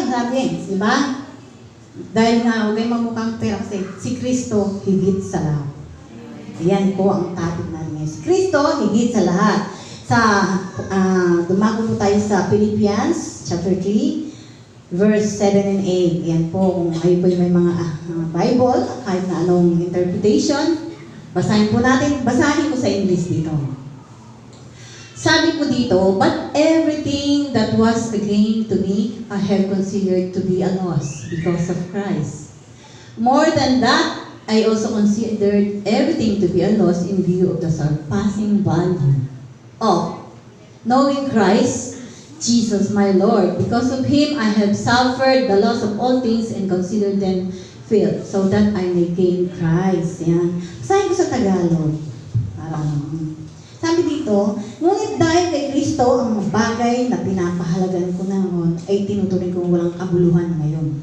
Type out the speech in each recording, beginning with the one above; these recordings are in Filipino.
sabi, di ba? Dahil nga, huwag kayong mamukhang pera kasi si Kristo higit sa lahat. Yan po ang topic natin ngayon. Si Kristo higit sa lahat. Dumago po tayo sa Philippians chapter 3, verse 7 and 8. Yan po, kung kayo po may mga Bible, kahit na anong interpretation, basahin po natin. Basahin ko sa English dito. Sabi po dito, but everything that was a gain to me, I have considered to be a loss because of Christ. More than that, I also considered everything to be a loss in view of the surpassing value of knowing Christ, Jesus my Lord. Because of Him, I have suffered the loss of all things and considered them filth, so that I may gain Christ. Yan. Sabi ko sa Tagalog. Sabi dito, ngunit dahil kay Kristo, ang bagay na pinapahalagan ko noon ay tinuturing kong walang kabuluhan ngayon.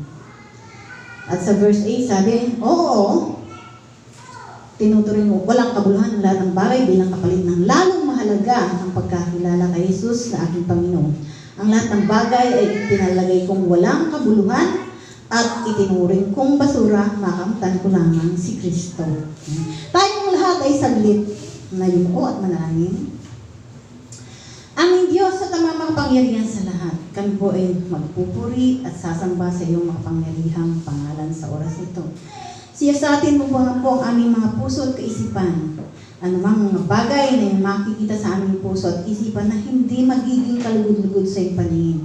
At sa verse 8 sabi, oo, tinuturing ko walang kabuluhan lahat ng bagay bilang kapalit ng lalong mahalaga ang pagkakilala kay Jesus na aking Panginoon. Ang lahat ng bagay ay pinalagay kong walang kabuluhan at itinuring kong basura, makamtan ko lamang si Kristo. Tayong lahat ay saglit na yumuko at manalangin. Aming Diyos at ang makapangyarihan sa lahat, kami po ay magpupuri at sasamba sa iyong makapangyarihang pangalan sa oras ito. Siya sa atin mo po ang aming mga puso at kaisipan. Anumang mga bagay na yung makikita sa aming puso at isipan na hindi magiging kalugod-lugod sa iyong paningin.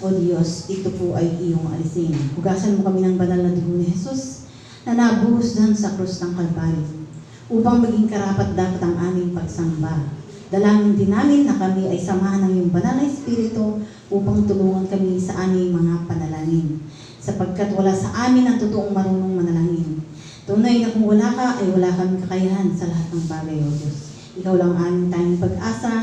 O Diyos, ito po ay iyong alisin. Hugasan mo kami ng banal na dugo ni Jesus na nabuhos dyan sa krus ng Kalbaryo upang maging karapat-dapat ang aming pagsamba. Dalangin din namin na kami ay samahan ng iyong banal na Espiritu upang tulungan kami sa aming mga panalangin. Sapagkat wala sa amin ang totoong marunong manalangin. Tunay na kung wala ka, ay wala kaming kakayahan sa lahat ng bagay, O Diyos. Ikaw lang aming tanging pag-asa,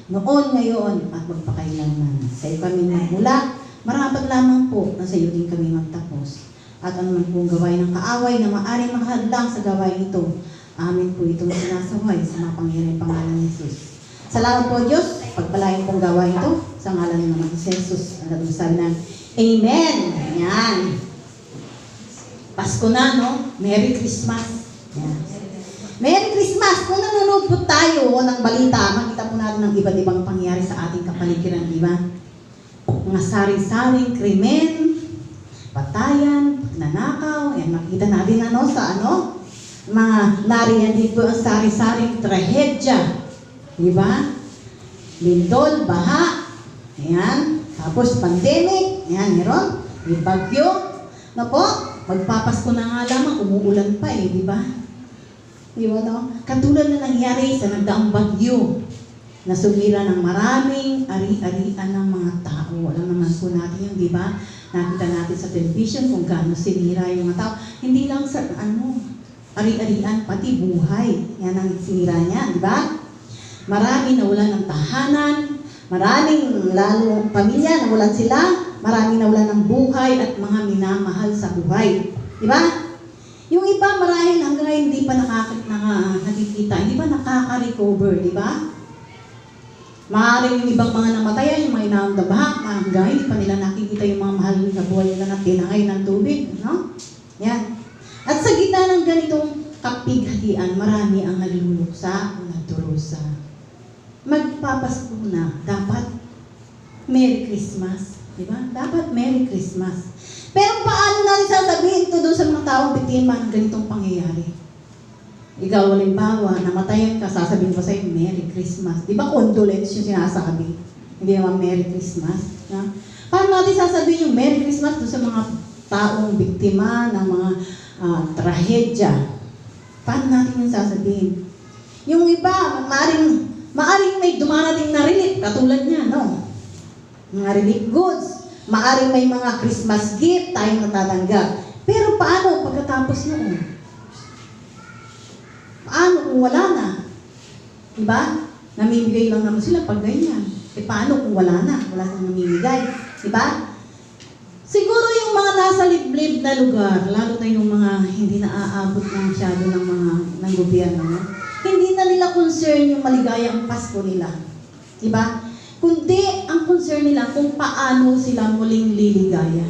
noon, ngayon, at magpakailanman. Sa iyo kami nagmula, marapat lamang po na sa iyo din kami magtapos. At anuman pong gawain ng kaaway na maaaring makahadlang sa gawain ito, amin po itong sinasaway sa mapangyarihang pangalan ni Jesus. Salamat po, Diyos. Pagpalain pong gawain ito sa ngalan ng naman si Jesus. Ang atong sabi na, Amen. Yan. Pasko na, no? Merry Christmas. Yan. Merry Christmas! Kung nanonood po tayo ng balita, makita po natin ng iba't ibang pangyayari sa ating kapaligiran, di ba? Mga sari-saring krimen, patayan, nanakaw, yan, makita natin sa mga nariyan dito ang sari-saring trahedya. Di ba? Lindol, baha, ayan, tapos pandemic, ayan, meron, may bagyo, na po, magpapasko na nga lamang, umuulan pa di ba? Di ba, no? Katulad na nangyari sa nagdaang bagyo, na sumira ng maraming ari-arian ng mga tao. Alam naman po natin yun, di ba? Nakita natin sa television kung gaano sinira yung mga tao. Hindi lang sa, ari-arian, pati buhay. Yan ang sinira niya, di ba? Marami nawalan ng tahanan, maraming lalong pamilya nawalan sila, maraming nawalan ng buhay at mga minamahal sa buhay. Di ba? Yung iba marahil hanggang ngayon hindi pa nakikita, hindi pa nakaka-recover, di ba? Maaaring yung ibang mga namatayan, yung mga inaamdabaha, hanggang hindi pa nila nakikita yung mga mahal na buhay nila na tinangay ng tubig, no? Yan. At sa gitna ng ganitong kapighatian, marami ang nagluluksa o nagdurusa. Magpapasko na, dapat Merry Christmas. Diba? Dapat Merry Christmas. Pero paano natin sasabihin ito doon sa mga taong biktima ng ganitong pangyayari? Ikaw, halimbawa, namatayan ka, sasabihin ko sa'yo, Merry Christmas. Diba condolence yung sinasabi? Hindi naman Merry Christmas. Na? Paano natin sasabihin yung Merry Christmas doon sa mga taong biktima ng mga trahedya? Paano natin yung sasabihin? Yung iba, maaring may dumarating na relief, katulad niya, no? Mga relief goods. Maaring may mga Christmas gift tayong natatanggap. Pero paano pagkatapos noon? Paano kung wala na? Diba? Namimigay lang naman sila pag ganyan. Paano kung wala na? Wala nang namimigay. Diba? Siguro yung mga nasa liblib na lugar, lalo na yung mga hindi naaabot ng masyado ng gobyerno, hindi na nila concern yung maligayang Pasko nila. Diba? Kundi ang concern nila kung paano sila muling liligaya.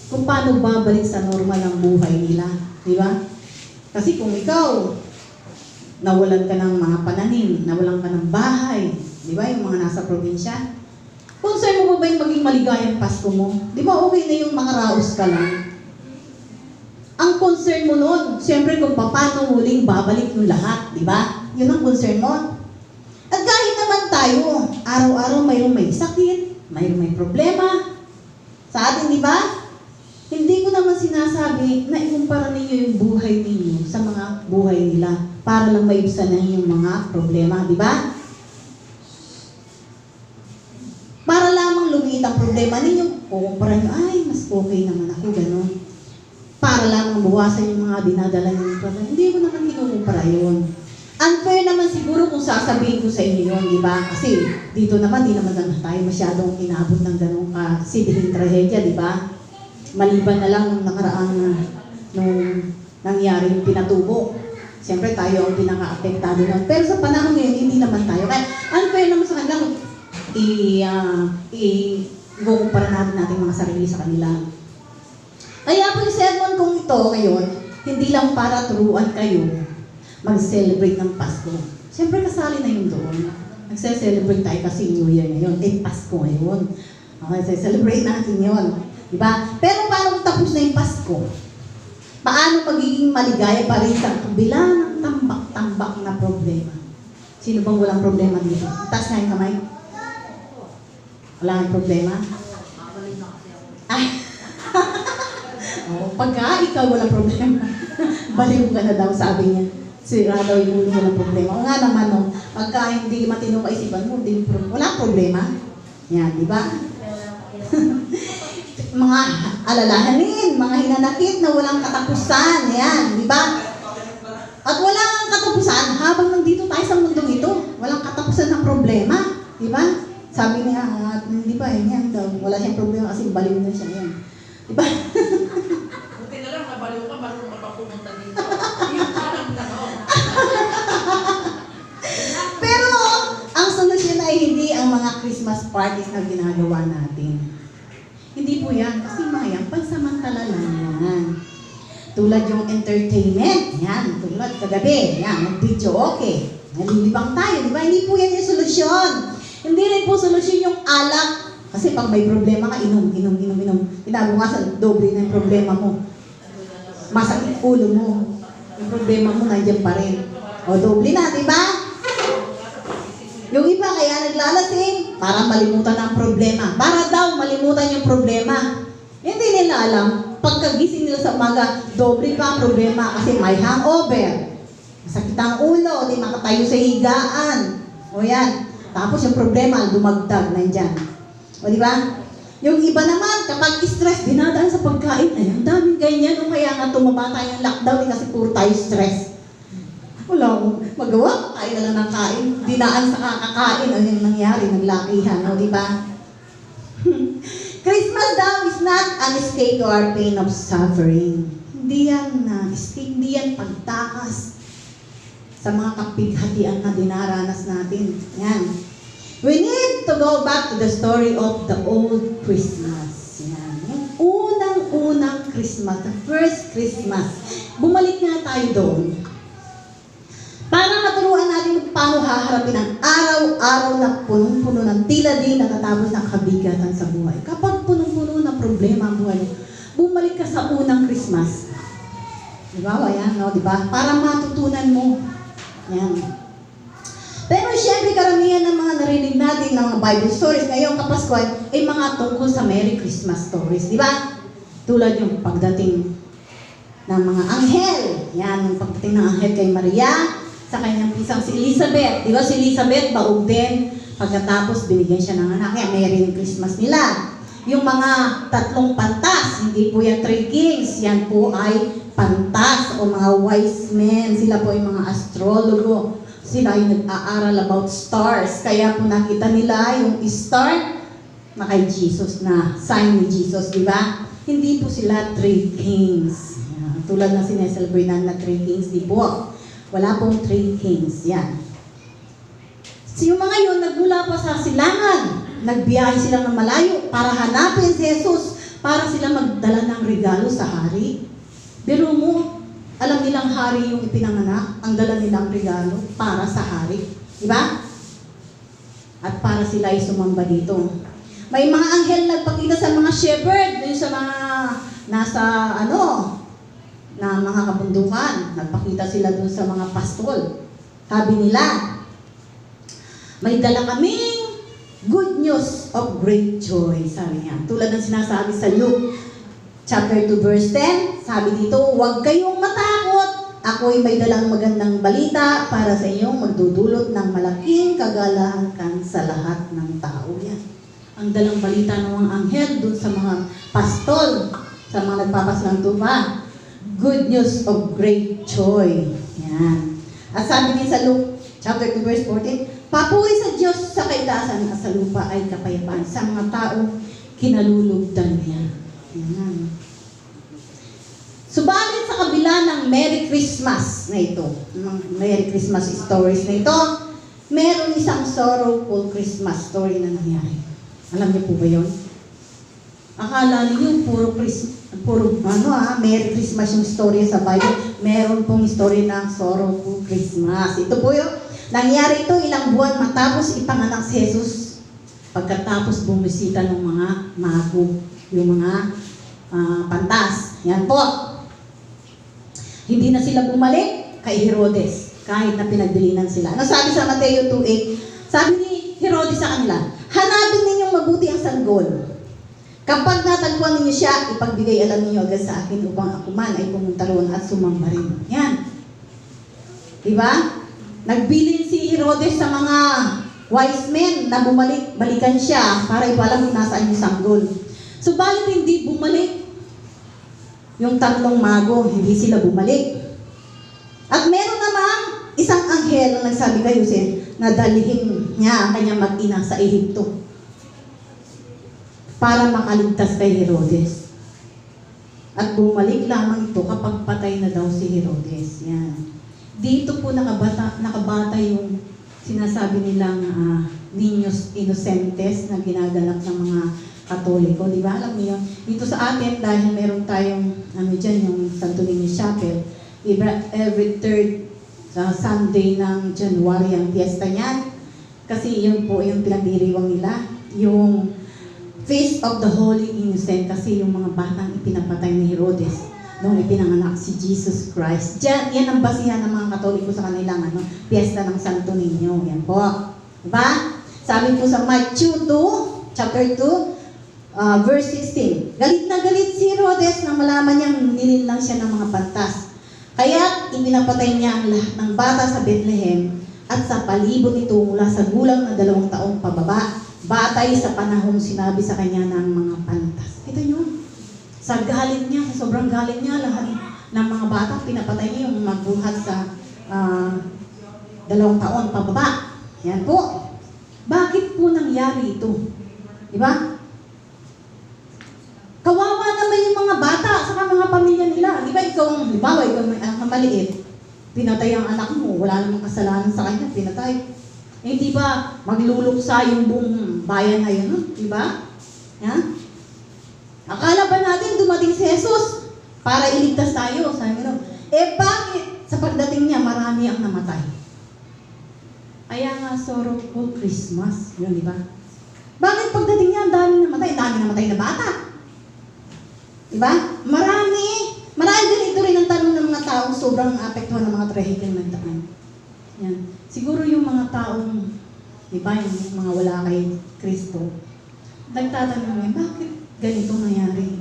kung paano babalik sa normal ang buhay nila. Di ba? Kasi kung ikaw, nawalan ka ng mga pananim, nawalan ka ng bahay, di ba? Yung mga nasa probinsya, concern mo ba yung maging maligayang Pasko mo? Di ba okay na yung mga raos ka lang? Ang concern mo nun, siyempre kung paano muling babalik yung lahat, di ba? Yun ang concern mo. At kahit naman tayo, araw-araw mayroong may sakit, mayroong may problema sa atin, di ba? Hindi ko naman sinasabi na ikumpara ninyo yung buhay ninyo sa mga buhay nila para lang maibsanan yung mga problema, di ba? Para lamang lumiit ang problema ninyo, kukumpara nyo, ay, mas okay naman ako, gano'n. Para lamang bawasan yung mga dinadala ng problema. Hindi ko naman kinukumpara yun. Unfair naman siguro kung sasabihin ko sa inyo yun, di ba? Kasi dito naman, di naman tayo masyadong inabot ng ganong kasidiling trahedya, di ba? Maliban na lang nung nakaraang nung nangyari yung pinatubo. Siyempre tayo ang pinaka-apektado nun. Pero sa panahon ngayon, hindi naman tayo. Kaya unfair naman sa kanila, i-kukumpara natin mga sarili sa kanila. Kaya po yung sermon kong ito ngayon, hindi lang para turuan kayo mag-celebrate ng Pasko. Siyempre kasali na yun doon. Nagse-celebrate tayo kasi New Year ngayon. Pasko ngayon. Okay, celebrate natin yun. Diba? Pero paano tapos na yung Pasko? Paano magiging maligaya pa rin sa kabila ng tambak-tambak na problema? Sino bang walang problema dito? Taas nga yung kamay. Wala kang problema? Pagka ikaw walang problema, baliw ka na daw, sabi niya. Sira daw yung ulo, walang problema. O nga naman, no, pagka hindi matino kaisipan mo, walang problema. Yan, di ba? Mga alalahanin, mga hinanakit na walang katapusan. Yan, di ba? At walang katapusan habang nandito tayo sa mundong ito. Walang katapusan ng problema. Di ba? Sabi niya, hindi ba, yan daw, wala siyang problema kasi baliw na siya. Yan. Di ba? Buti na lang, nabaliw ka, marunong ka pa pumunta dito. Yung parang gano'n. Pero, ang solusyon ay hindi ang mga Christmas parties na ginagawa natin. Hindi po yan, kasi mga yan, pansamantala lang yan. Tulad yung entertainment, yan, tulad kagabi, yan, mag-video, okay. Nalilibang tayo, di ba? Hindi po yan yung solusyon. Hindi rin po solusyon yung alak. Kasi pag may problema ka, inom. Kinabukasan, doble na yung problema mo. Masakit ulo mo. Yung problema mo, nandiyan pa rin. O, doble na, di ba? Yung iba, kaya naglalasing, para malimutan ang problema. Para daw malimutan yung problema. Hindi nila alam, pagkagising nila sa umaga, doble pa ang problema kasi may hangover. Masakit ang ulo, di makatayo sa higaan. O yan. Tapos yung problema, dumagdag, nandyan. O di ba? Yung iba naman, kapag stress, dinadaan sa pagkain, ay, ang daming ganyan, o kaya nga tumaba tayong lockdown kasi puro tayo stress. Wala akong magawa, kain na lang ng kain. Dinaan sa kakakain, ano yung nangyari, naglakihan, o di ba? Christmas daw is not an escape to our pain of suffering. Hindi yan escape, hindi yan pagtakas sa mga kapighatian na dinaranas natin. Yan. We need to go back to the story of the old Christmas. Yan. Yung unang-unang Christmas, the first Christmas. Bumalik nga tayo doon. Para maturuan natin kung paano haharapin ang araw-araw na punong-puno ng tila din natatapos ng kabigatan sa buhay. Kapag punong-puno ng problema ang buhay, bumalik ka sa unang Christmas. Diba? Ayan, no? Diba? Para matutunan mo. Yan. Pero syempre, karamihan ng mga narinig natin ng mga Bible stories ngayong Kapaskuhan ay mga tungkol sa Merry Christmas stories. Diba? Tulad yung pagdating ng mga anghel. Yan, yung pagdating ng anghel kay Maria sa kanyang pisang si Elizabeth. Di ba si Elizabeth, baog din. Pagkatapos, binigyan siya ng anak. Kaya Merry Christmas nila. Yung mga tatlong pantas, hindi po yan 3 kings. Yan po ay pantas o mga wise men. Sila po ay mga astrologo. Sila ay nag-aaral about stars. Kaya po nakita nila yung star na kay Jesus na sign ni Jesus. Di ba? Hindi po sila 3 kings. Yan. Tulad na sineselebrate na 3 kings. Di po. Wala pong 3 kings. Yan. So yung mga yun, nagmula pa sa silangan. Nagbiyahe sila ng malayo para hanapin si Jesus. para sila magdala ng regalo sa hari. Pero mo, alam nilang hari yung ipinanganak, ang dala nilang regalo para sa hari. Diba? At para sila ay sumamba dito. May mga anghel nagpakita sa mga shepherd, dun sa mga nasa na mga kabundukan. Nagpakita sila dun sa mga pastol. Sabi nila, may dala kaming good news of great joy, sabi niya. Tulad ng sinasabi sa Luke chapter 2 verse 10, sabi dito, huwag kayong matakot. Ako'y may dalang magandang balita para sa inyong magdudulot ng malaking kagalahan sa lahat ng tao. Yan. Ang dalang balita ng mga anghel dun sa mga pastol, sa mga nagpapaslang tupa. Good news of great joy. Yan. At sabi din sa Luke chapter 2 verse 14, papuri sa Diyos sa kaitaasan at sa lupa ay kapayapaan sa mga tao kinalulugdan niya. Yan. Subalit sa kabila ng Merry Christmas na ito, Merry Christmas stories na ito, meron isang sorrowful Christmas story na nangyari. Alam niyo po ba yun? Akala niyo puro Merry Christmas yung story sa Bible. Meron pong story ng sorrowful Christmas. Ito po yun. Nangyari ito ilang buwan matapos ipanganak si Jesus. Pagkatapos bumisita ng mga mago, yung mga pantas. Yan po. Hindi na sila bumalik kay Herodes, kahit na pinagbilinan sila. Ano sabi sa Mateo 2:8? Sabi ni Herodes sa kanila, hanapin ninyong mabuti ang sanggol. Kapag natagpuan ninyo siya, ipagbigay alam ninyo agad sa akin upang ako man ay pumunta roon at sumamba rin. Yan. Diba? Nagbilin si Herodes sa mga wise men na balikan siya para ipalam kung nasaan yung sanggol. Subalit hindi bumalik yung tatlong mago, hindi sila bumalik. At meron namang isang anghel na nagsabi kay Jose na dalhin niya ang kanyang mag-ina sa Ehipto para makaligtas kay Herodes. At bumalik lamang ito kapag patay na daw si Herodes. Yan. Dito po nakabata yung sinasabi nilang niños innocentes na ginaganap ng mga Katoliko, di ba? Alam niyo, dito sa atin, dahil meron tayong, yung Santo Niño Chapel, every third Sunday ng January ang fiesta niyan. Kasi yun po yung pinagdiriwang nila, yung Feast of the Holy Innocent, kasi yung mga batang ipinapatay ni Herodes nung ipinanganak si Jesus Christ. Diyan, yan ang basihan ng mga Katoliko sa kanilang fiesta ng Santo Niño. Yan po. Diba? Sabi po sa Matthew 2, chapter 2, verse 16. Galit na galit si Herodes nang malaman niyang nilinlang siya ng mga pantas. Kaya ipinapatay niya ang lahat ng bata sa Bethlehem at sa palibot nito mula sa gulang na 2 taong pababa, batay sa panahong sinabi sa kanya ng mga pantas. Kita niyo? Sa galit niya, sa sobrang galit niya, lahat ng mga bata pinapatay niya yung magbuhat sa 2 taon pababa. Yan po. Bakit po nangyari ito? Diba? Kawawa naman yung mga bata sa mga pamilya nila. Di ba ikaw may anak na maliit, pinatay ang anak mo, wala namang kasalanan sa kanya, pinatay. Eh di ba magluluksa yung buong bayan na yun, di ba? Yan? Akala ba natin dumating si Jesus para iligtas tayo? Sabi mo, bakit sa pagdating niya marami ang namatay? Kaya nga sorrowful Christmas, yun di ba? Bakit pagdating niya ang dami namatay na bata? Diba? Marami ganito rin ang tanong ng mga taong sobrang apektuhan ng mga trahedya ng daan. Yan. Siguro yung mga taong, diba, yung mga wala kay Kristo, nagtatanong bakit ganito nangyari?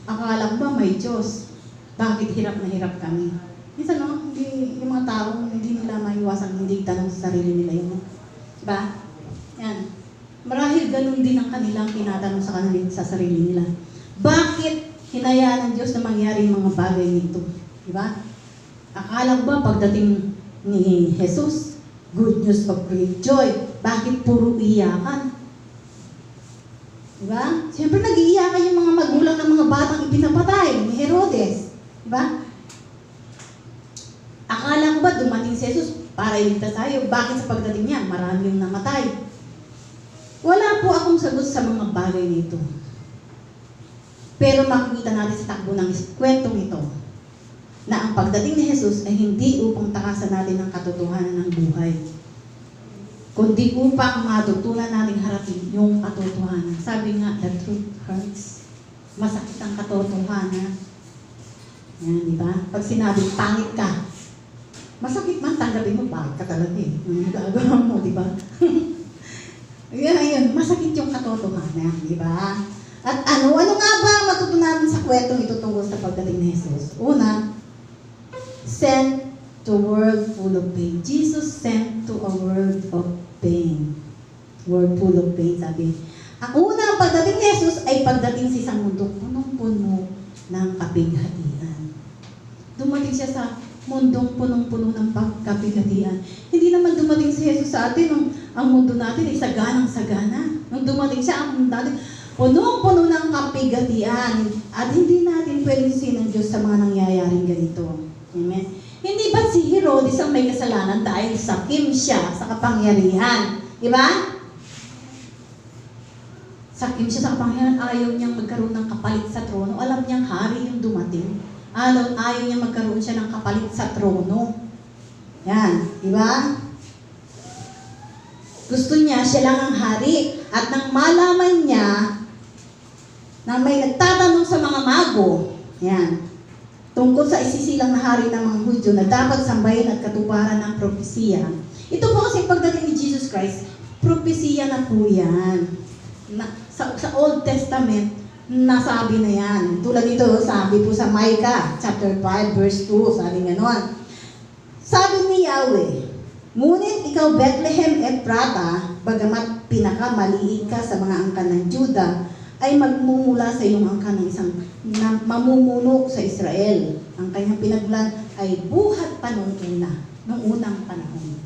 Akala ko ba may Diyos? Bakit hirap na hirap kami? Minsan yung mga taong hindi nila maiwasang hindi tanong sa sarili nila yun. Diba? Yan. Marahil ganun din ang kanilang tinatanong sa sarili nila. Bakit hinayaan ng Diyos na mangyari yung mga bagay nito? Diba? Akala ba pagdating ni Jesus, good news of great joy, bakit puro iyakan? Diba? Siyempre nag-iiyakan yung mga magulang ng mga batang ipinapatay ni Herodes. Diba? Akala ko ba dumating si Jesus para iligtas tayo? Bakit sa pagdating niya, marami yung namatay? Wala po akong sagot sa mga bagay nito. Pero makikita natin sa takbo ng kwentong ito na ang pagdating ni Jesus ay hindi upang takasan natin ang katotohanan ng buhay, kundi upang matutunan natin harapin yung katotohanan. Sabi nga, the truth hurts. Masakit ang katotohanan. Yan, di ba? Pag sinabi, pangit ka, masakit man, tanggapin mo, pangit ka talaga eh. Yung gagawa mo, di ba? Ayun, masakit yung katotohanan, di ba? At ano nga ba matutunan sa kwentong ito tungkol sa pagdating ni Jesus? Una, sent to a world full of pain. Jesus sent to a world of pain. World full of pain, sabi. Ang una, pagdating ni Jesus ay pagdating sa isang mundong punong-puno ng kapighatian. Dumating siya sa mundong punong-puno ng pagkapighatian. Hindi naman dumating si Jesus sa atin nung ang mundo natin ay saganang-sagana. Nung dumating siya, ang mundo natin punong-puno ng kapighatian. At hindi natin pwedeng sinang Diyos sa mga nangyayaring ganito. Amen. Hindi ba si Herodes ang may kasalanan dahil sakim siya sa kapangyarihan? Di ba? Sakim siya sa kapangyarihan, ayaw niyang magkaroon ng kapalit sa trono. Alam niyang hari yung dumating. Ayaw niyang magkaroon siya ng kapalit sa trono. Yan, di ba? Gusto niya, siya lang ang hari. At nang malaman niya na may nagtatanong sa mga mago, yan, tungkol sa isisilang na hari ng mga Hudyo na dapat sambahin at katuparan ng propesiya. Ito po kasi pagdating ni Jesus Christ, propesiya na po yan. Sa Old Testament, nasabi na yan. Tulad dito, sabi po sa Micah, chapter 5, verse 2, sabi gano'n. Sabi ni Yahweh, ngunit ikaw Bethlehem Ephrata, bagamat pinakamaliit ka sa mga angkan ng Juda, ay magmumula sa iyong angkan ng isang mamumuno sa Israel. Ang kanyang pinaglan ay buhat pa noong unang panahon.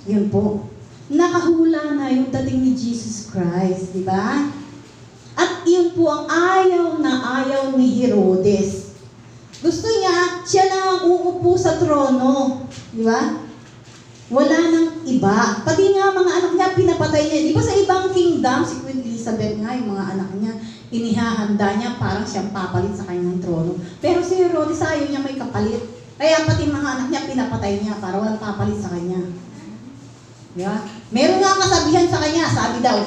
Yun po. Nakahula na yung dating ni Jesus Christ, di ba? At yun po ang ayaw na ayaw ni Herodes. Gusto niya, siya lang ang uupo sa trono, di ba? Wala nang iba. Pati nga mga anak niya, pinapatay niya. Di ba sa ibang kingdom, si Queen Elizabeth nga, yung mga anak niya, inihahanda niya parang siyang papalit sa kanyang trono. Pero si Herodes, ayaw niya may kapalit. Kaya pati mga anak niya, pinapatay niya para walang papalit sa kanya. Di ba? Meron nga kasabihan sa kanya, sabi daw,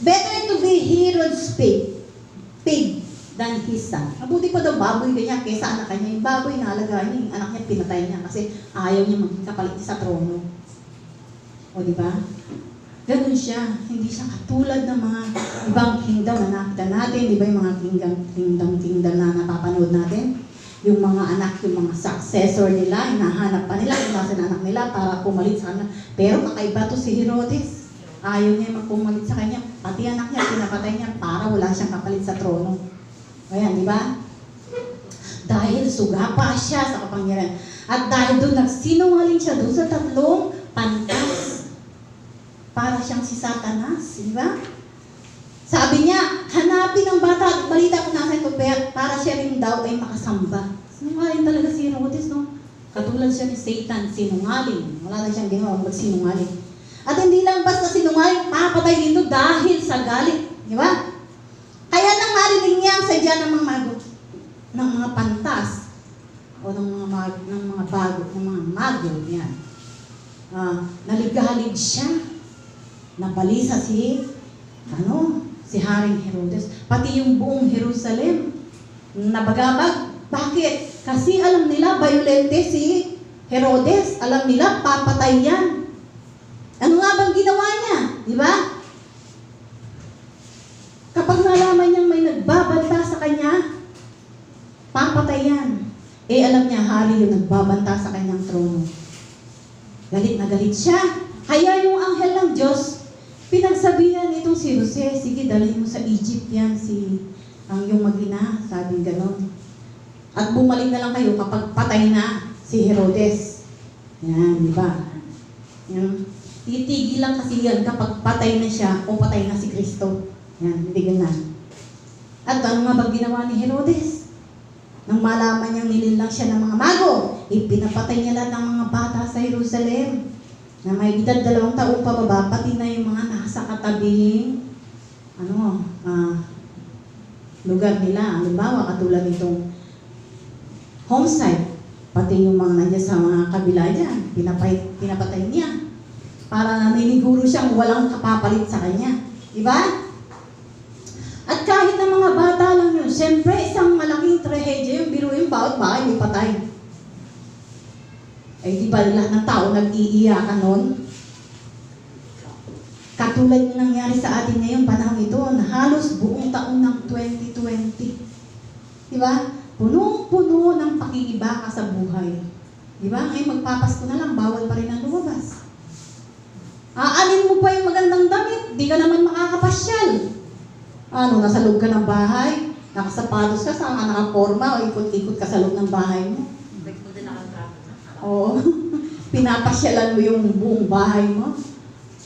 better to be Herod's pig than his son. Mabuti pa daw baboy ganyan kaysa anak niya. Yung baboy na alagaan niya, yung anak niya pinatay niya kasi ayaw niya maging kapalit sa trono. O di ba? Ganun siya. Hindi siya katulad ng mga ibang kingdom na nakita natin. Di ba yung mga kingdom na napapanood natin? Yung mga anak, yung mga successor nila, hinahanap pa nila kung nasa anak nila para pumalit sa kanila. Pero kakaiba to si Herodes. Ayaw niya magpumalit sa kanya. Pati anak niya, pinapatay niya para wala siyang kapalit sa trono. Ayan, di ba? Dahil sugapa siya sa kapangyarihan. At dahil doon nagsinungaling siya doon sa tatlong pantas. Para siyang si Satanas, di ba? Sabi niya, hanapin ang bata at balita kung nasa ito para siya rin daw ay makasamba. Sinungaling talaga si Herodes, no? Katulad siya ni Satan, sinungaling. Wala na siyang ginawa magsinungaling. At hindi lang basta sinungaling, papatay dito dahil sa galit. Di ba? Kaya nang marinig niya ang sadya ng mga pantas o ng mga mago, yan. Naligalig siya. Nabalisa si Haring Herodes. Pati yung buong Jerusalem nabagabag. Bakit? Kasi alam nila, violente si Herodes. Alam nila, papatay yan. Ano nga bang ginawa niya? Di ba? Kapag nalaman niyang may nagbabanta sa kanya, papatay yan. Alam niya, hari yung nagbabanta sa kanyang trono. Galit na galit siya. Kaya yung anghel ng Diyos, pinagsabihan itong si Jose, sige, dalhin mo sa Egypt yan, yung mag-ina, sabi gano'n. At bumalik na lang kayo kapag patay na si Herodes. Yan, di ba? Yan. Titigil lang kasi yan kapag patay na siya o patay na si Kristo. Yan, titigil na. At ano nga ba ginawa ni Herodes? Nang malaman niyang nililang siya ng mga mago, ipinapatay niya lahat ng mga bata sa Jerusalem na may edad 2 taong pababa, pati na yung mga nasa katabing lugar nila. Halimbawa, katulad nitong homesite, pati yung mga nandiyan sa mga kabila niya, pinapatay niya. Para naniniguro siyang walang kapapalit sa kanya. Diba? At kahit na mga bata lang yun, siyempre isang malaking trahedya yung biruin bawat bahay may patay. Ay di ba lahat ng tao nag-iiyakan nun? Katulad yung nangyari sa atin ngayong panahon ito, na halos buong taon ng 2020. Diba? Punong-puno ng pakikibaka sa buhay. Diba? Ngayon magpapasko na lang, bawal pa rin ang lumabas. Aanin mo pa yung magandang damit, di ka naman makakapasyal. Ano, nasa loob ka ng bahay, nakasapatos ka, saan ka nakaporma, o ikot-ikot ka sa loob ng bahay mo. Oo. Pinapasyalan mo yung buong bahay mo.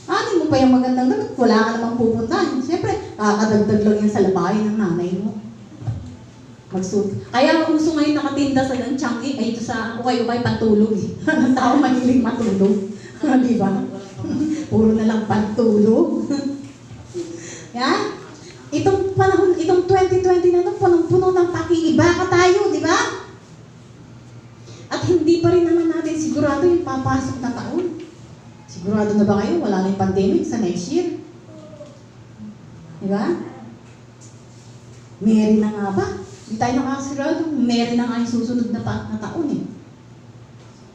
Aanin mo pa yung magandang damit, wala ka namang pupuntahan. Siyempre, kakadagdag lang yan sa labahin ng nanay mo. Kaya uso ngayon nakatinda sa Changi, ay ito sa ukay-ukay pantulog. Ang tao mahilig matulog. Di ba? Puro na lang pantulog. Yan. Itong panahon, itong 2020 na ito, punong-puno ng pakikibaka tayo, di ba? At hindi pa rin naman natin sigurado yung papasok na taon. Sigurado na ba kayo? Wala na yung pandemic sa next year. Di ba? Mary na nga ba? Hindi tayo nakasigurado. Mary na nga yung susunod na taon eh.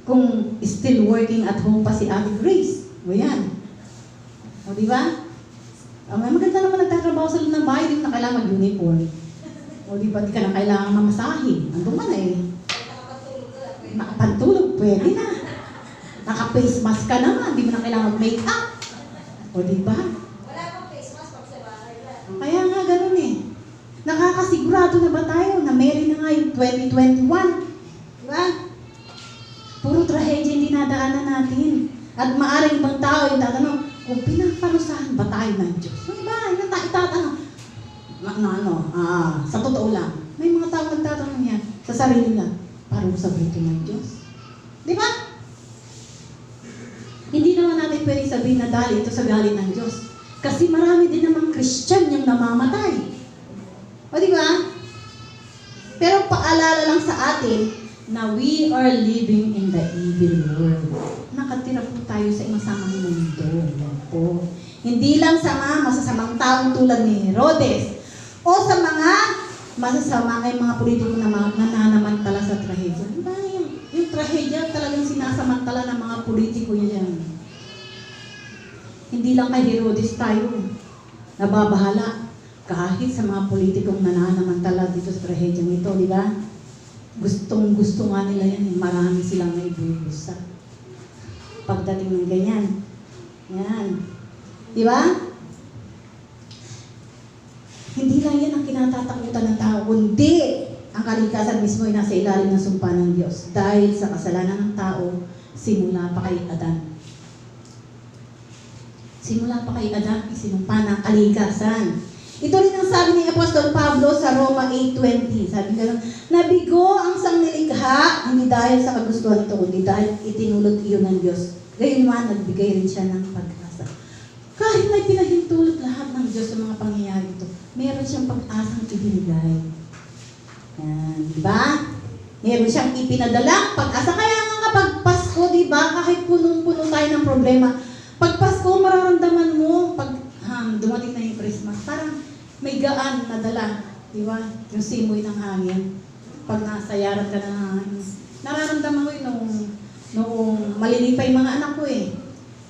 Kung still working at home pa si Ate Grace. O yan. O di ba? May maganda naman nagtatrabaho sa loob ng bahay, hindi mo na kailangan mag-uniform. O di ba, di ka na kailangan mamasahe. Andun ka na eh. Nakapantulog, pwede na. Naka-face mask ka naman, di mo na kailangan mag-make-up. O di ba? Wala pang face mask pag sa bahay lang. Kaya nga ganun eh. Nakakasigurado na ba tayo na meron na nga yung 2021? Di ba? Puro trahedya yung dinadaanan natin. At maaring ibang tao yung tatanong, kung pinaparusahan ba tayo ng Diyos? Ano ba? Yung itatanong. Sa totoo lang, may mga tao nagtatanong yan sa sarili nila, parusa ba ito ng Diyos? Di ba? Hindi naman natin pwedeng sabihin na dahil ito sa galit ng Diyos. Kasi marami din namang Christian yung namamatay. O di ba? Pero paalala lang sa atin na we are living in the evil world. Nakatira po tayo sa masamang mundo. Po. Hindi lang sa mga masasamang taong tulad ni Herodes o sa mga masasama kay mga politiko na nananamantala sa trahedya. Diba? Yung trahedya talagang sinasamantala ng mga politiko yan. Hindi lang kay Herodes tayo nababahala kahit sa mga politikong nananamantala dito sa trahedya nito, di ba? Gustong-gusto nga nila yan. Marami silang naibubusa. Pagdating ng ganyan. Yan. Di ba? Hindi lang yan ang kinatatakutan ng tao, kundi ang kalikasan mismo ay nasa ilalim ng sumpa ng Diyos. Dahil sa kasalanan ng tao, simula pa kay Adan. Simula pa kay Adan, isinumpa ng kalikasan. Ito rin ang sabi ni Apostol Pablo sa Roma 8:20. Sabi gano'n, nabigo ang sangnilikha, hindi dahil sa kagustuhan nito, kundi dahil itinulot iyon ng Diyos. Gayon man, nagbigay rin siya ng pag-asa. Kahit na pinahintulot lahat ng Diyos sa mga pangyayari ito, meron siyang pag-asang ibinigay. Yan, di ba? Meron siyang ipinadalang pag-asa. Kaya nga kapag Pasko, di ba, kahit punong-puno tayo ng problema, pag Pasko, mararamdaman mo, pag dumating na yung Christmas, parang may gaan na dala, di ba? Yung simoy ng hangin. Pag nasayaran ka ng hangin. Nararamdaman ko yun noong maliliit pa yung mga anak ko eh.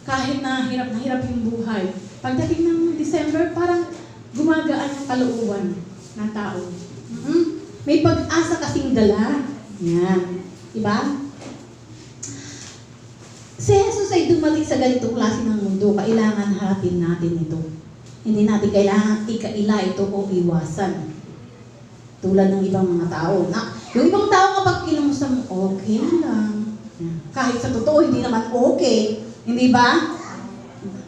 Kahit na hirap yung buhay. Pagdating ng December, parang gumagaan yung kalooban ng tao. May pag-asa kasing dala. Yan. Diba? Si Jesus ay dumating sa ganitong klase ng mundo. Kailangan harapin natin ito. Hindi natin kailangan ikaila ito o iwasan. Tulad ng ibang mga tao. Yung ibang tao kapag kinumusta mo, okay lang. Kahit sa totoo, hindi naman okay. Hindi ba?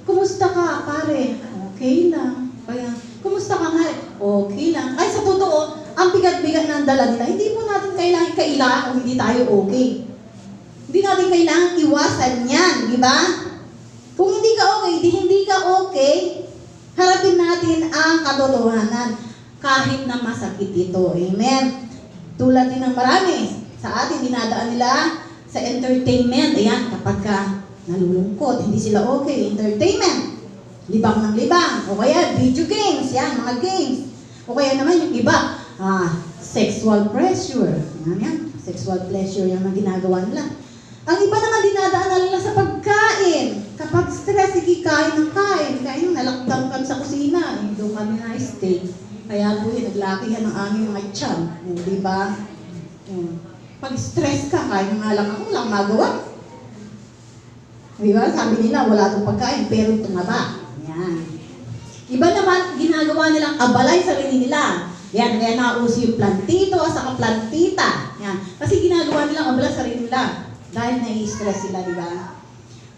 Kumusta ka, pare? Okay lang. Kaya, kumusta ka nga? Okay lang. Ay, sa totoo, ang bigat-bigat ng dala nila, hindi po natin kailangan ikaila kung hindi tayo okay. Hindi natin kailangan iwasan yan, di ba? Kung hindi ka okay, hindi ka okay, harapin natin ang katotohanan. kahit na masakit ito. Amen. Tulad din ng marami sa atin, dinadaan nila sa entertainment. Ayan, kapag ka nalulungkot, hindi sila okay. Entertainment. Libang ng libang. O kaya, video games. Yan, mga games. O kaya naman yung iba, sexual pressure. Yan. Sexual pleasure yung mga ginagawa nila. Ang iba naman dinadaan nila sa pagkain. Kapag stress, sige, kain ng kain. Kain yung nalakdang ka sa kusina. Doon kami na stay. Kaya po naglakihan ng aming mga tiyan. Di ba? Pag stress ka, kain nga lang ako, walang magawa. Di ba? Sabi nila, wala itong pagkain, pero tumaba. Yan. Iba naman, ginagawa nilang abalay sa sarili nila. Yan, kaya nauso yung plantito at saka plantita. Yan. Kasi ginagawa nilang abalay sa sarili nila. Dahil nai-stress sila, di ba?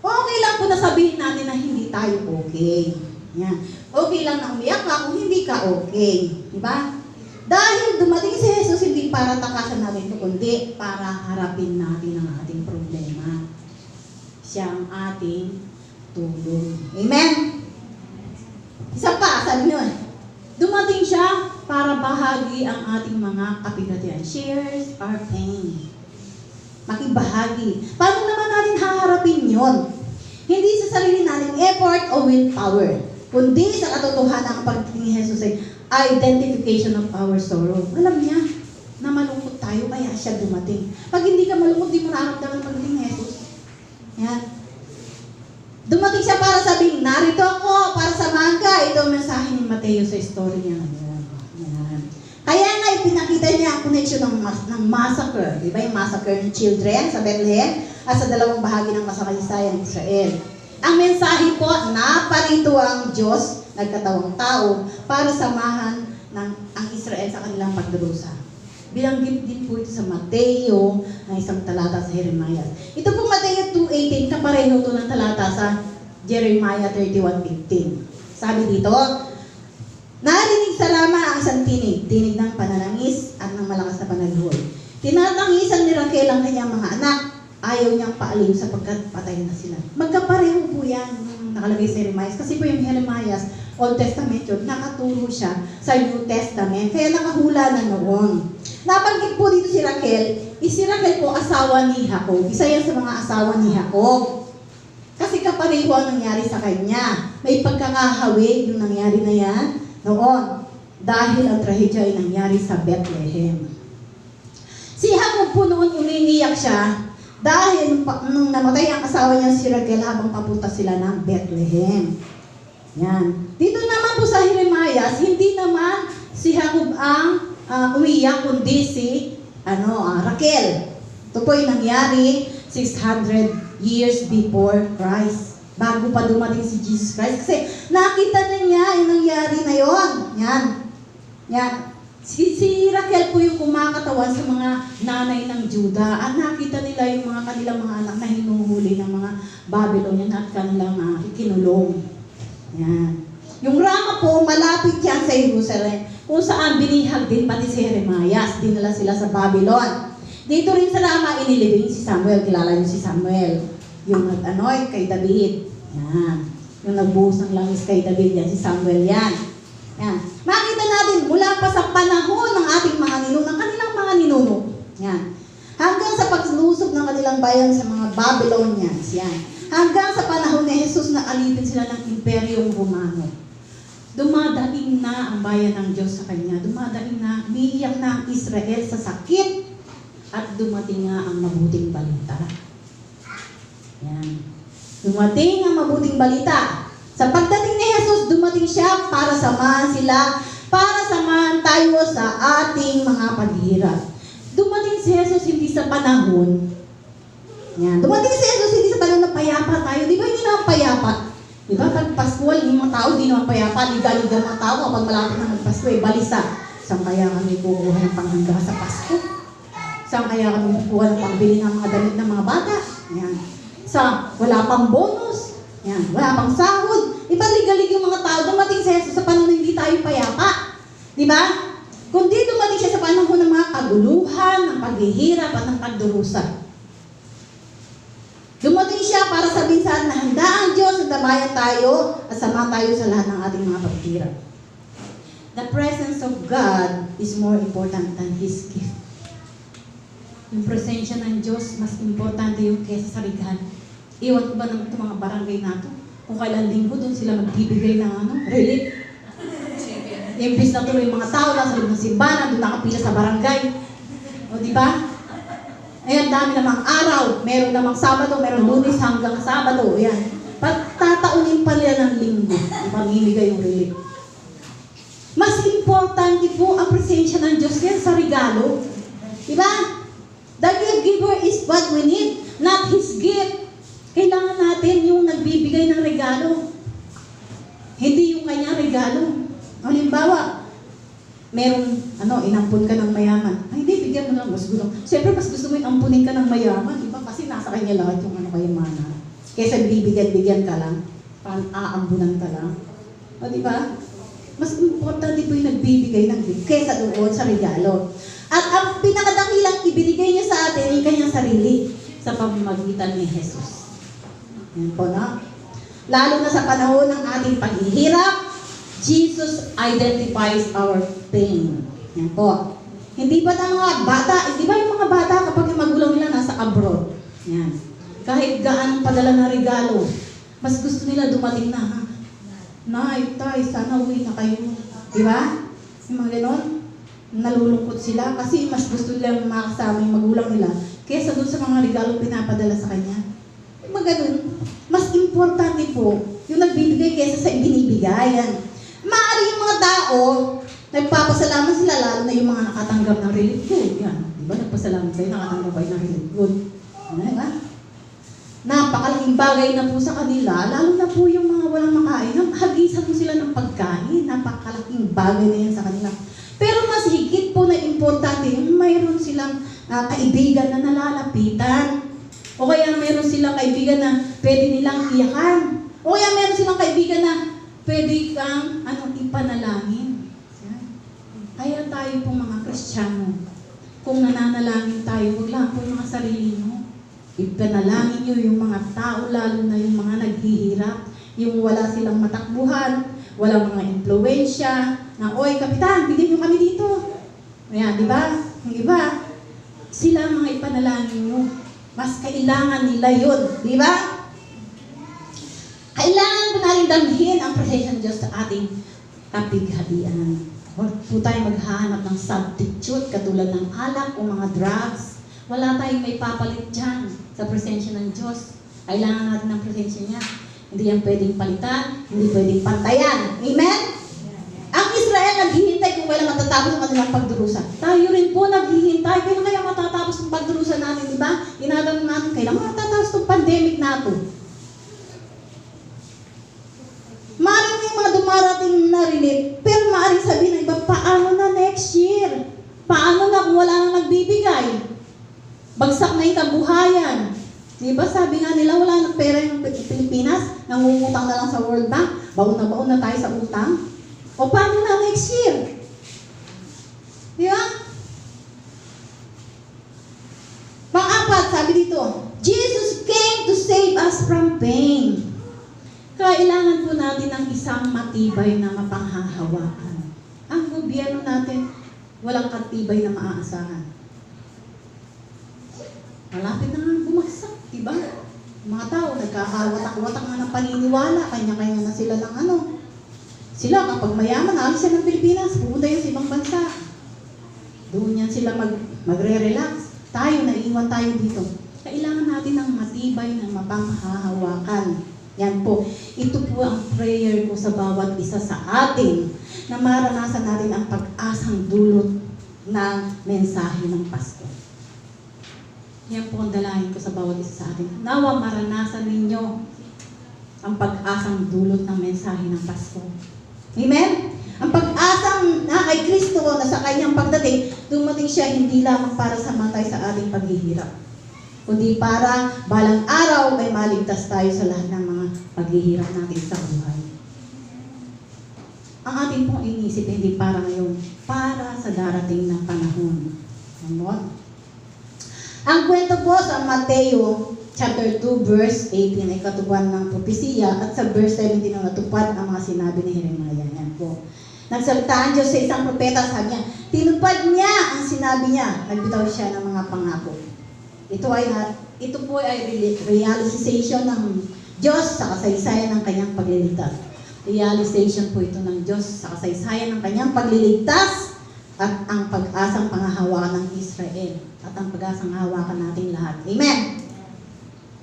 Okay lang po na sabihin natin na hindi tayo okay. Yan. Okay lang na umiyak ka kung hindi ka okay. Di ba? Dahil dumating si Jesus, hindi para takasan natin ito, kundi para harapin natin ang ating problema. Siya ang ating tulong. Amen? Isa pa, sabi nyo, dumating siya para bahagi ang ating mga kapigatian. Shares our pain. Makibahagi. Paano naman natin haharapin yon? Hindi sa sarili natin effort o willpower, kundi sa katotohanan ang pagdating ni Jesus ay identification of our sorrow. Alam niya na malungkot tayo, kaya siya dumating. Pag hindi ka malungkot, di mo nararamdaman ang pagdating ni Jesus. Yan. Dumating siya para sabihin, narito ako para samahan ka. Ito ang mensahe ni Mateo sa story niya. Yan. Kaya nga ipinakita niya ang connection ng massacre. Di ba yung massacre ng children sa Bethlehem at sa dalawang bahagi ng masakaysayang Israel. Ang mensahe po, naparito ang Diyos, nagkatawang tao, para samahan ang Israel sa kanilang pagdurusa. Bilanggit din po ito sa Mateo, ng isang talata sa Jeremiah. Ito po Mateo 2:18, kapareho ito ng talata sa Jeremiah 31:15. Sabi dito, narinig sa Rama ang isang tinig ng pananangis at ng malakas na panaghoy. Tinatangisan ni Raquel ang kanyang mga anak. Ayaw niyang paaliw sapagkat patay na sila. Magkapareho po yan yung nakalagay sa Jeremiah. Kasi po yung Jeremiah, Old Testament yun, nakaturo siya sa New Testament. Kaya nakahula na noon. Nabanggit po dito si Raquel. Si Raquel po asawa ni Jacob. Isa yan sa mga asawa ni Jacob. Kasi kapareho ang nangyari sa kanya. May pagkakahawig yung nangyari na yan noon. Dahil ang trahedya ay nangyari sa Bethlehem. Si Jacob po noon umiiyak siya dahil nung namatay ang asawa niya si Raquel habang papunta sila ng Bethlehem. Yan. Dito naman po sa Jeremiah, hindi naman si Jacob ang umiyak, kundi si Raquel. Ito po yung nangyari 600 years before Christ. Bago pa dumating si Jesus Christ. Kasi nakita na niya yung nangyari na yon. Yan. Yan. Si Raquel po yung kumakatawan sa mga nanay ng Juda at nakita nila yung mga kanilang mga anak na hinuhuli ng mga Babylonian at kanilang ikinulong. Yan. Yung Rama po, malapit yan sa Jerusalem, kung saan binihag din pati si Jeremiah, dinala sila sa Babylon. Dito rin sa Rama, inilibing si Samuel, kilala niyo si Samuel, yung nag-anoint kay David. Yan. Yung nagbuhos ng langis kay David, yan, si Samuel yan. Yan. Makita natin mula pa sa panahon ng ating mga ninuno, ng kanilang mga ninuno. Yan. Hanggang sa paglusob ng kanilang bayan sa mga Babylonians. Yan. Hanggang sa panahon ni Jesus na alipin sila ng Imperyong Romano. Dumadating na ang bayan ng Diyos sa kanya. Dumadating na, umiiyak na ang Israel sa sakit. At dumating nga ang mabuting balita. Yan. Dumating ang mabuting balita. Sa pagdating ni Jesus, dumating siya para samahan sila, para samahan tayo sa ating mga paghihirap. Dumating si Jesus hindi sa panahon. Yan. Dumating si Jesus hindi sa panahon na payapa tayo. Di ba hindi naman payapa? Di ba pag Pasko, yung mga tao hindi naman payapa, liga-liga mga tao kapag malapit na mag-Pasko, balisa. Saan kaya kami kukuha ng panghanda sa Pasko? Saan kaya kami kukuha ng pangbili ng mga damit ng mga bata? Yan. Wala pang bonus. Yan, wala pang sahod. Ibaligalig yung mga tao. Dumating si Jesus sa panahon na hindi tayo payapa. Di ba? Kundi dumating siya sa panahon ng mga kaguluhan, ng paghihirap at ng pagdurusa. Dumating siya para sabihin sa atin na handa ang Diyos at tabayan tayo at sama tayo sa lahat ng ating mga paghihirap. the presence of God is more important than His gift. Yung presensya ng Diyos, mas importante yung kesa sa regalo. Iwan ko ba naman itong mga barangay na ito? Kung kailan linggo, doon sila magbibigay ng relief. Imbis na tuloy yung mga tao lang sa loob ng simbahan, doon nakapila sa barangay. O, di ba? Ayan, dami namang araw. Meron namang Sabado, meron Lunes hanggang Sabado. Ayan. Pagtataunin pa nila ng linggo, mamimigay yung relief. Mas importante po ang presensya ng Diyos yan sa regalo. Diba? The gift giver is what we need, not His gift. Kailangan natin yung nagbibigay ng regalo. Hindi yung kanyang regalo. Halimbawa, merong, inampun ka ng mayaman. Ay, hindi, bigyan mo lang, mas gusto. Siyempre, mas gusto mo yung ampunin ka ng mayaman, di ba? Kasi nasa kanya lahat yung kayamanan. Kesa bibigyan-bigyan ka lang, parang aambunan ka lang. O, di ba? Mas importante po yung nagbibigay ng gift kesa doon sa regalo. At ang pinakadakilang ibinigay niya sa atin yung kanyang sarili sa pamamagitan ni Jesus. Yan po, no? Lalo na sa panahon ng ating paghihirap, Jesus identifies our pain. Yan po. Hindi ba ng mga bata, hindi ba yung mga bata kapag yung magulang nila nasa abroad? Yan. Kahit gaano padala na regalo, mas gusto nila dumating na, ha? Nay, tay, sana uwi na kayo. Di ba? Yung mga ganon, nalulungkot sila kasi mas gusto nila makasama yung magulang nila kaysa doon sa mga regalo pinapadala sa kanya. Yung mga ganon, mas importante po yung nagbibigay kaysa sa ibinibigay. Yan. Maaari yung mga tao, nagpapasalamat sila, lalo na yung mga nakatanggap ng relief good. Yan. Diba? Nagpasalamat kayo, nakatanggap kayo ng relief good. Ano, diba? Napakalaking bagay na po sa kanila, lalo na po yung mga walang makain. Hagisan mo sila ng pagkain. Napakalaking bagay na yan sa kanila. Pero mas higit po na importante yung mayroon silang kaibigan na nalalapitan. O kaya mayroon silang kaibigan na pwede nilang iyakan. O kaya mayroon silang kaibigan na pwede kang ipanalangin. Kaya tayo pong mga Kristiyano, kung nananalangin tayo, huwag lang po yung mga sarili mo. Ipanalangin nyo yung mga tao, lalo na yung mga naghihirap, yung wala silang matakbuhan, walang mga impluwensya, na, oy, kapitan, bigyan nyo kami dito. Ayan, di ba? Yung iba, sila ang mga ipanalangin nyo. Mas kailangan nila yun, di ba? Kailangan po natin damhin ang presensya ng Diyos sa ating kapighatian. Huwag po tayo maghahanap ng substitute katulad ng alak o mga drugs. Wala tayong may papalit dyan sa presensya ng Diyos. Kailangan natin ng presensya niya. Hindi yan pwedeng palitan, hindi pwedeng pantayan. Amen? Ang Israel naghihintay kung kailan matatapos ang kanilang pagdurusa. Tayo rin po naghihintay. Kailan kaya matatapos ang pagdurusa natin, di ba? Tinatanong natin, kailan matatapos itong pandemic natin? Maaaring may mga dumarating na relief, pero maaaring sabihin ng iba, paano na next year? Paano na kung wala nang nagbibigay? Bagsak na yung kabuhayan. Di ba sabi nga nila, wala nang pera yung Pilipinas, nangungutang na lang sa World Bank, baon na tayo sa utang. O paano na next year? Di ba? Pang-apat, sabi dito, Jesus came to save us from pain. Kailangan po natin ng isang matibay na mapanghahawakan. Ang gobyerno natin, walang katibay na maaasahan. Malapit na nga bumagsak, diba? Mga tao, nagkakawatak-watak nga ng paniniwala, kanya-kanya na sila ng Sila, kapag mayaman, alis yan ng Pilipinas, pumunta yan sa ibang bansa. Doon yan sila magre-relax. Tayo, naiiwan tayo dito. Kailangan natin ng matibay na mapanghahawakan. Yan po. Ito po ang prayer ko sa bawat isa sa atin na maranasan natin ang pag-asang dulot ng mensahe ng Pasko. Yan po ang dalangin ko sa bawat isa sa atin. Nawa maranasan ninyo ang pag-asang dulot ng mensahe ng Pasko. Amen? Ang pag-asang na kay Kristo na sa kanyang pagdating, dumating siya hindi lamang para samatay sa ating paghihirap, kundi para balang araw ay maligtas tayo sa lahat ng mga paghihirap natin sa buhay. Ang ating pong inisip hindi para ngayon, para sa darating na panahon. Ano? Ang kwento po sa Mateo chapter 2 verse 18 ay katubuan ng propesiya at sa verse 17 ang natupad ang mga sinabi ni Jeremiah. Yan po. Nagsalita ang Diyos sa isang propeta, sabi niya, tinupad niya ang sinabi niya, nagbitaw siya ng mga pangako. Ito po ay realization ng Diyos sa kasaysayan ng kanyang pagliligtas. Realization po ito ng Diyos sa kasaysayan ng kanyang pagliligtas at ang pag-asang pangahawakan ng Israel at ang pag-asang hawakan natin lahat. Amen!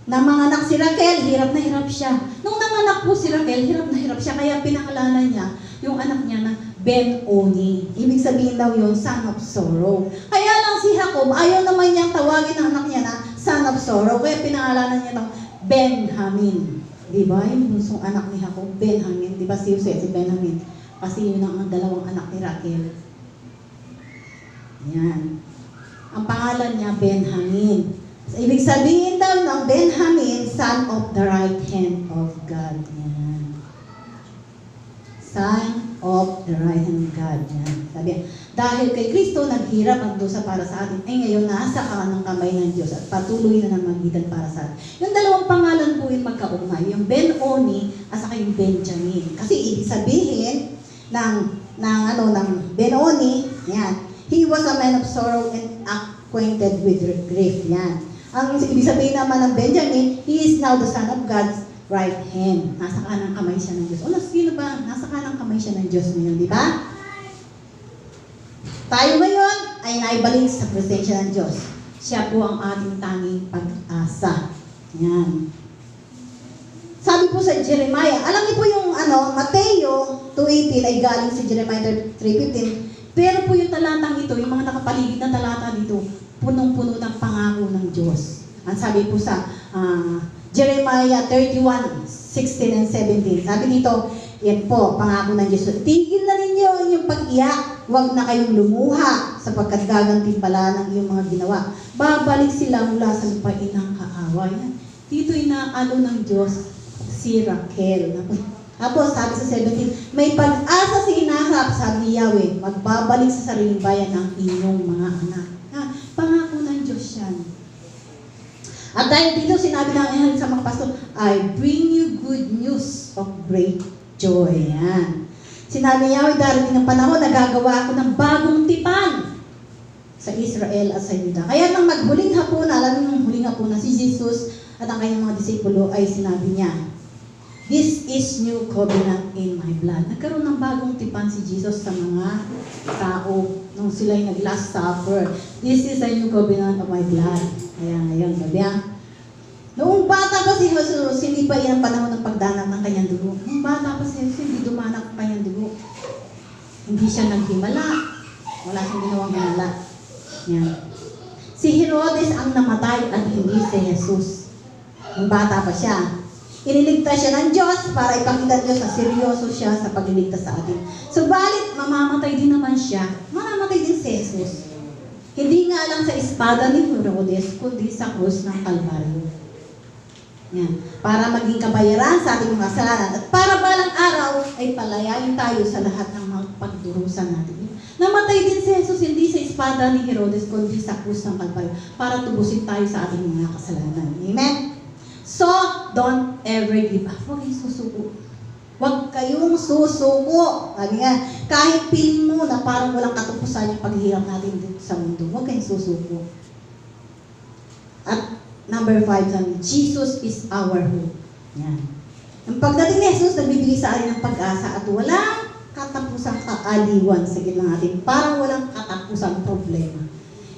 Nang manganak si Raquel, hirap na hirap siya. Nung nanganak po si Raquel, hirap na hirap siya. Kaya pinangalala niya yung anak niya na Ben-Oni. Ibig sabihin daw yun, son of sorrow. Kaya lang si Jacob, ayaw naman niyang tawagin ang anak niya na son of sorrow. Kaya pinangalanan niya ng Benjamin. Diba? Yung bunsong anak ni Jacob, Benjamin. Diba si Jose, si Benjamin? Kasi yun ang dalawang anak ni Raquel. Yan. Ang pangalan niya, Benjamin. So, ibig sabihin daw ng Benjamin, son of the right hand of God. Yan. Son of the right hand of God. Yan. Sabi, dahil kay Kristo naghirap ang dusa para sa atin, ay ngayon nasa kanang kamay ng Diyos at patuloy na namagitan para sa atin. Yung dalawang pangalan po yung magkaugmay, yung Ben-Oni at saka yung Benjamin. Kasi ibig sabihin ng Ben-Oni, yan, he was a man of sorrow and acquainted with grief. Yan. Ang ibig sabihin naman ng Benjamin, he is now the son of God's right hand. Nasa kanang kamay siya ng Diyos. O, sino ba? Nasa kanang kamay siya ng Diyos ngayon, di ba? Tayo ngayon ay naibalik sa presensya ng Diyos. Siya po ang ating tanging pag-asa. Yan. Sabi po sa Jeremiah, alam niyo po yung Mateo 2:18 ay galing sa Jeremiah 3:15. Pero po yung talatang ito, yung mga nakapaligid na talata dito, punong-puno ng pangako ng Diyos. Ang sabi po sa Jeremiah 31:16 and 17. Sabi dito, yan po, pangako ng Diyos. Tigil na ninyo inyong pag-iyak, huwag na kayong lumuha, sapagkat gagantimpala ng iyong mga ginawa. Babalik sila mula sa lupain ng kaaway. Dito inaano ng Diyos si Raquel. Tapos sabi sa 17, may pag-asa si inaharap, sabi ni Yahweh, magbabalik sa sariling bayan ng inyong mga anak. Pangako ng Diyos yan. At dahil dito sinabi ng anghel sa mga pastor, I bring you good news of great joy. Yan. Sinabi ni Yahweh, darating ng panahon, nagagawa ako ng bagong tipan sa Israel at sa Juda. Kaya nang maghuling hapon, alam niyo yung huling hapon na si Jesus at ang kanyang mga disipulo ay sinabi niya, this is new covenant in my blood. Nagkaroon ng bagong tipan si Jesus sa mga tao nung sila'y nag-last supper. This is a new covenant of my blood. Kaya ngayon, sabi noong bata pa si Jesus, hindi pa yan panahon ng pagdanag ng kanyang dugo. Noong bata pa si Jesus, hindi dumanak ang kanyang dugo. Hindi siya naghimala. Wala siyang ginawang himala. Yan. Si Herodes ang namatay at hindi si Jesus. Noong bata pa siya. Iniligtas siya ng Diyos para ipakita Diyos na seryoso siya sa pagliligtas sa atin. Subalit, mamamatay din naman siya. Mamamatay din si Jesus. Hindi nga lang sa espada ni Herodes, kundi sa krus ng Kalbaryo. Yan. Para maging kabayaran sa ating mga kasalanan at para balang araw ay palayain tayo sa lahat ng mga pagdurusan natin. Namatay din si Jesus hindi sa espada ni Herodes, kundi sa krus ng Kalbaryo para tubusin tayo sa ating mga kasalanan. Amen? So, don't ever give up. Huwag kayong susuko. Huwag kayong susuko. Sabi nga, kahit feeling mo na parang walang katapusan yung paghihirap natin dito sa mundo, huwag kayong susuko. At number 5, sabi, Jesus is our hope. Yan. Ang pagdating ni Jesus, nagbibigay sa atin ng pag-asa at walang katapusang kaaliwan sa gitna natin. Parang walang katapusang problema.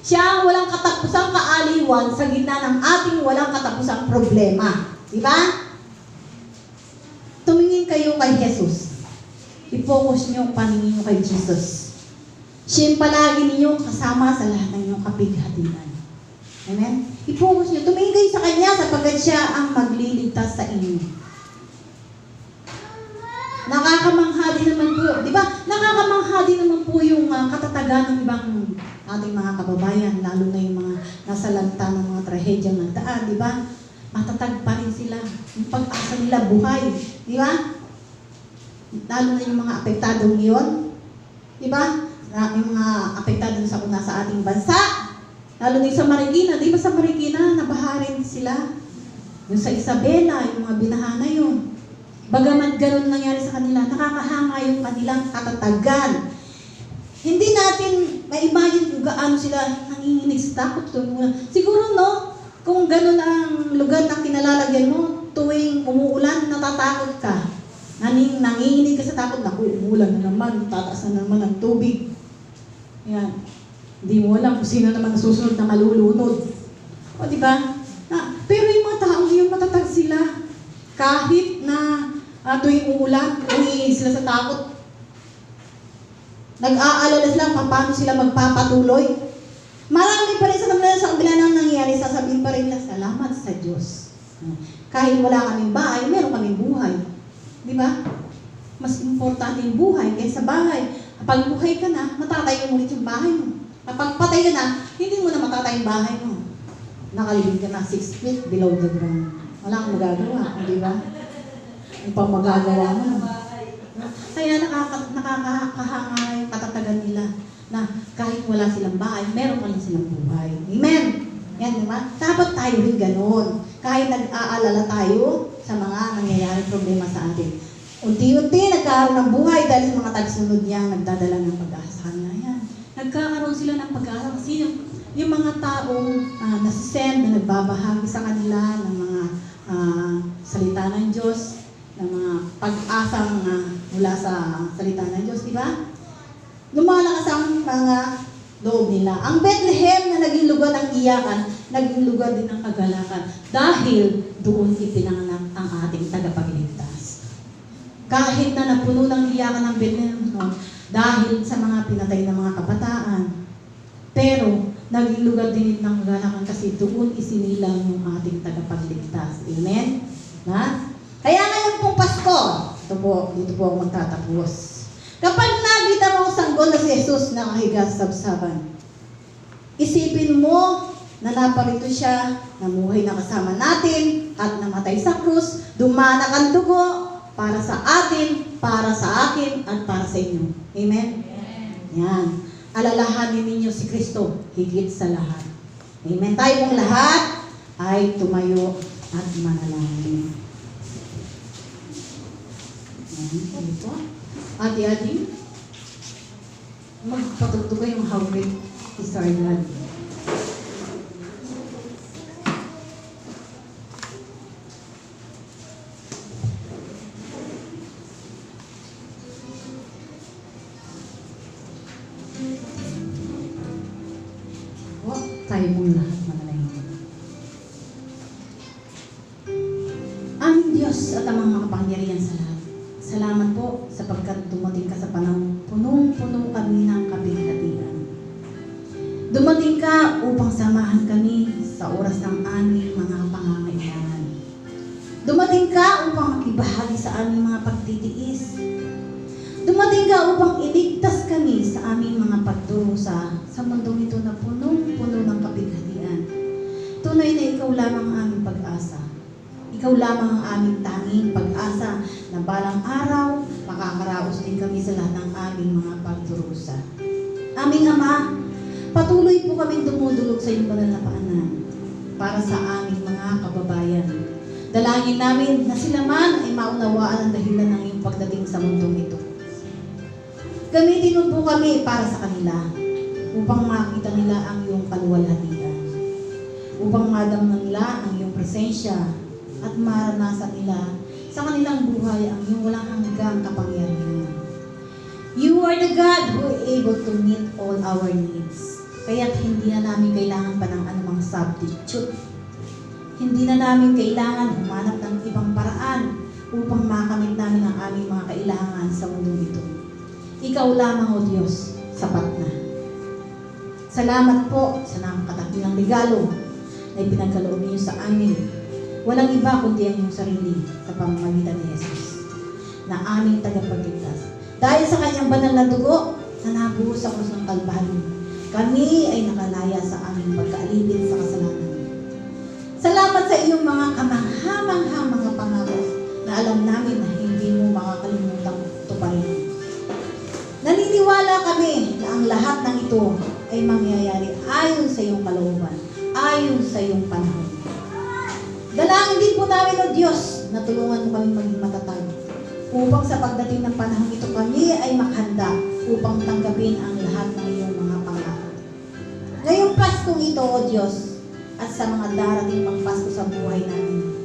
Siya ang walang katapusang kaaliwan sa gitna ng ating walang katapusang problema. Diba? Tumingin kayo kay Jesus. I-focus niyo ang paningin niyo kay Jesus. Siya yung palagi ninyo kasama sa lahat ng inyong kapighatian. Amen? I-focus niyo. Tumingin kayo sa Kanya sapagkat siya ang magliligtas sa inyo. Nakakamangha din naman po. Diba? Nakakamangha din naman po yung katatagan ng ibang ating mga kababayan, lalo na yung mga nasa lanta ng mga trahedyang nagdaan, di ba? Matatag pa rin sila. Yung pag-asa nila buhay, di ba? Lalo na yung mga apektadong iyon, di ba? Yung mga apektado sa una sa ating bansa, lalo na yung sa Marikina, di ba sa Marikina, nabaha rin sila. Yung sa Isabela, yung mga binaha na yun. Bagamat ganun nangyari sa kanila, nakakahanga yung kanilang katatagan. Hindi natin ma-imagine kung gaano sila nanginginig sa takot. Siguro no, kung ganun ang lugar na kinalalagyan mo, tuwing umuulan, natatakot ka. Nanginginig ka sa takot, naku, umuulan na naman, tataas na naman ang tubig. Yan. Hindi mo alam kung sino naman susunod na malulunod. O, di ba? Pero yung mga tao, yung matatag sila. Kahit na tuwing uulan, nanginginig sila sa takot. Nag-aalala sila kung paano sila magpapatuloy. Marami pa rin sa kabila ng nangyayari, sasabihin pa rin nila, salamat sa Diyos. Kahit wala kaming bahay, meron kaming buhay. Di ba? Mas importante yung buhay kaysa bahay. Kapag buhay ka na, matatay mo ulit yung bahay mo. Kapag patay ka na, hindi mo na matatay yung bahay mo. Nakalibig ka na 6 feet below the ground. Wala kang magagawa, di ba? Ang pang magagawa mo. Kaya nakakahanga yung katatagan nila na kahit wala silang bahay, meron pa rin silang buhay. Amen! Yan, di ba? Dapat tayo rin ganun. Kahit nag-aalala tayo sa mga nangyayari problema sa atin. Unti-unti nagkaroon ng buhay dahil sa mga tagsunod niyang nagdadala ng pag-asa sa kanya. Yan. Nagkakaroon sila ng pag-asa kasi yung mga taong nasisend na nagbabahagi sa kanila ng mga salita ng Diyos, ng mga pag-asang mula sa salita ng Diyos, di ba? Lumalakas ang mga loob nila. Ang Bethlehem na naging lugar ng iyakan, naging lugar din ng kagalakan dahil doon ipinanganak ang ating tagapagligtas. Kahit na napuno ng iyakan ng Bethlehem noon dahil sa mga pinatay ng mga kabataan, pero naging lugar din ng kagalakan kasi doon isinilang yung ating tagapagligtas. Amen? Na? Kaya ngayon pong Pasko, dito po ako magtatapos. Kapag nakita mo ang sanggol na si Jesus na nakahiga sa sabsaban, isipin mo na naparito siya, namuhay na kasama natin, at namatay sa krus, dumanak ang dugo, para sa atin, para sa akin, at para sa inyo. Amen? Yan. Alalahanin ninyo si Kristo, higit sa lahat. Amen? Tayo pong lahat ay tumayo at manalangin. Ito. Ati-ati, magpatugtog kayong how great is our God. Tayo mong lahat manalangin. Aming Diyos at ang mga makapangyarihan sa lahat. Salamat po sapagkat dumating ka sa panahon punong-puno kami ng kapighatian. Dumating ka upang samahan kami sa oras ng aming mga pangangailangan. Dumating ka upang makibahagi sa aming mga pagtitiis. Dumating ka upang iligtas kami sa aming mga pagdurusa sa mundong ito na punong-puno ng kapighatian. Tunay na ikaw lamang ang aming pag-asa. Ikaw lamang ang aming tanging pag-asa na balang araw, makakaraos din kami sa lahat ng aming mga pagdurusa. Aming Ama, patuloy po kaming dumudulog sa iyong banal na paanan para sa aming mga kababayan. Dalangin namin na sila man ay maunawaan ang dahilan ng iyong pagdating sa mundong ito. Gamitin mo po kami para sa kanila upang makita nila ang iyong kaluwalhatian, upang madamnan nila ang iyong presensya at maranasan nila sa kanilang buhay ang iyong walang hanggang kapangyarihan. You are the God who is able to meet all our needs. Kaya't hindi na namin kailangan pa ng anumang substitute. Hindi na namin kailangan humanap ng ibang paraan upang makamit namin ang aming mga kailangan sa mundo ito. Ikaw lamang, O Diyos, sapat na. Salamat po sa nakakatakilang regalo na ipinagkaloob niyo sa amin. Walang iba kundi ang iyong sarili sa pamamagitan ni Jesus na aming tagapagligtas. Dahil sa kanyang banal na dugo na nabuhos sa krus ng Kalbaryo, kami ay nakalaya sa aming pagkaalipin sa kasalanan. Salamat sa iyong mga kamangha-manghang mga pangako na alam namin na hindi mo makakalimutang tuparin. Naniniwala kami na ang lahat ng ito ay mangyayari ayon sa iyong kalooban, ayon sa iyong panahon. Dalangin din po namin, O Diyos, na tulungan mo kami maging matatag upang sa pagdating ng panahon ito kami ay makahanda upang tanggapin ang lahat ng iyong mga pangako. Ngayong Paskong ito, O Diyos, at sa mga darating pang Pasko sa buhay namin,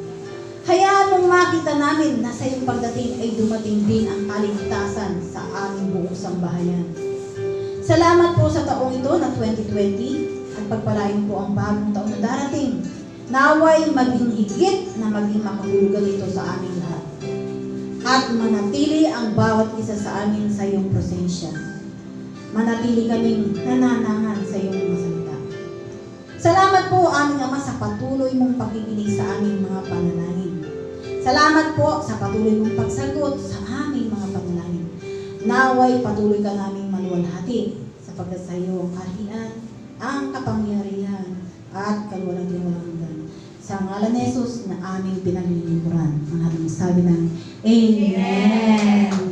hayaan mong makita namin na sa iyong pagdating ay dumating din ang kaligtasan sa aming buong sambahayan. Salamat po sa taong ito na 2020 at pagpalain po ang bagong taon na darating. Naway maging higit na maging makahulugan ito sa aming lahat. At manatili ang bawat isa sa amin sa iyong presensya. Manatili kaming nananangan sa iyong mga salita. Salamat po aming Ama sa patuloy mong pakikinig sa aming mga panalangin. Salamat po sa patuloy mong pagsagot sa aming mga panalangin. Naway patuloy ka naming maluwalhati sapagkat sa iyo ang kaharian, ang kapangyarihan, at kaluwalang hanggan. Sa ngalan ni Jesus na aming pinaglilingkuran. Ang ating sabi ng Amen.